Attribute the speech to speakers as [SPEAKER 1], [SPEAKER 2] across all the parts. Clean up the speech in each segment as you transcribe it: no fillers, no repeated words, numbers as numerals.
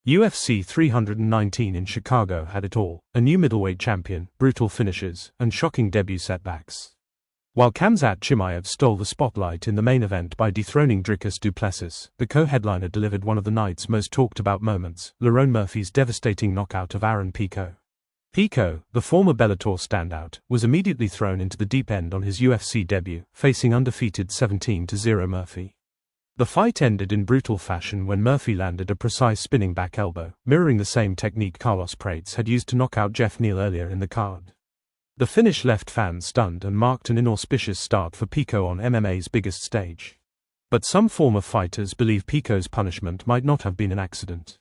[SPEAKER 1] UFC 319 in Chicago had it all: a new middleweight champion, brutal finishes, and shocking debut setbacks. While Khamzat Chimaev stole the spotlight in the main event by dethroning Dricus du Plessis, the co-headliner delivered one of the night's most talked-about moments: Lerone Murphy's devastating knockout of Aaron Pico. Pico, the former Bellator standout, was immediately thrown into the deep end on his UFC debut, facing undefeated 17-0 Murphy. The fight ended in brutal fashion when Murphy landed a precise spinning back elbow, mirroring the same technique Carlos Prates had used to knock out Jeff Neal earlier in the card. The finish left fans stunned and marked an inauspicious start for Pico on MMA's biggest stage. But some former fighters believe Pico's punishment might not have been an accident.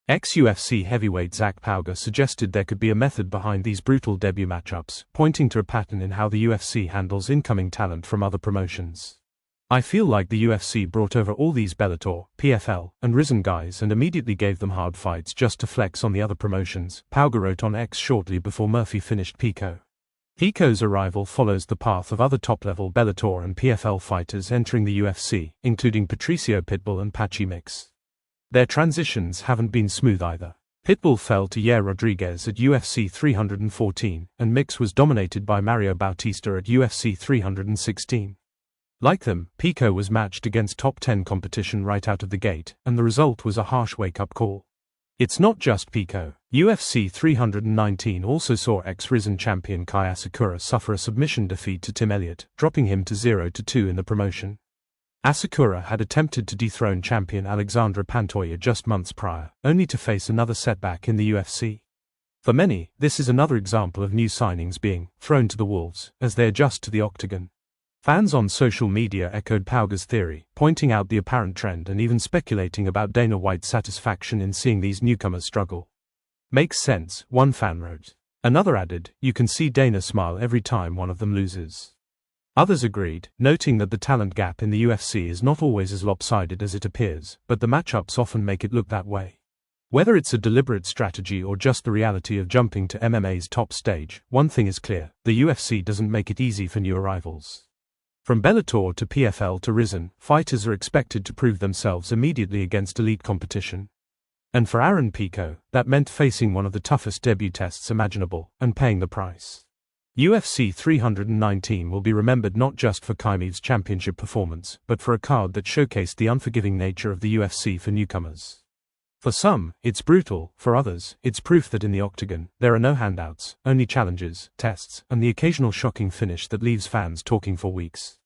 [SPEAKER 1] Ex-UFC heavyweight Zach Pauger suggested there could be a method behind these brutal debut matchups, pointing to a pattern in how the UFC handles incoming talent from other promotions. "I feel like the UFC brought over all these Bellator, PFL, and Risen guys and immediately gave them hard fights just to flex on the other promotions," Pauger wrote on X shortly before Murphy finished Pico. Pico's arrival follows the path of other top-level Bellator and PFL fighters entering the UFC, including Patricio Pitbull and Patchy Mix. Their transitions haven't been smooth either. Pitbull fell to Yair Rodriguez at UFC 314, and Mix was dominated by Mario Bautista at UFC 316. Like them, Pico was matched against top 10 competition right out of the gate, and the result was a harsh wake-up call. It's not just Pico. UFC 319 also saw ex-Risen champion Kai ACCUSE suffer a submission defeat to Tim Elliott, dropping him to 0-2 in the promotion. ACCUSE had attempted to dethrone champion Alexandra Pantoja just months prior, only to face another setback in the UFC. For many, this is another example of new signings being thrown to the wolves as they adjust to the octagon. Fans on social media echoed Pauger's theory, pointing out the apparent trend and even speculating about Dana White's satisfaction in seeing these newcomers struggle. "Makes sense," one fan wrote. Another added, "You can see Dana smile every time one of them loses." Others agreed, noting that the talent gap in the UFC is not always as lopsided as it appears, but the matchups often make it look that way. Whether it's a deliberate strategy or just the reality of jumping to MMA's top stage, one thing is clear: the UFC doesn't make it easy for new arrivals. From Bellator to PFL to Risen, fighters are expected to prove themselves immediately against elite competition. And for Aaron Pico, that meant facing one of the toughest debut tests imaginable, and paying the price. UFC 319 will be remembered not just for Chimaev's championship performance, but for a card that showcased the unforgiving nature of the UFC for newcomers. For some, it's brutal; for others, it's proof that in the octagon, there are no handouts, only challenges, tests, and the occasional shocking finish that leaves fans talking for weeks.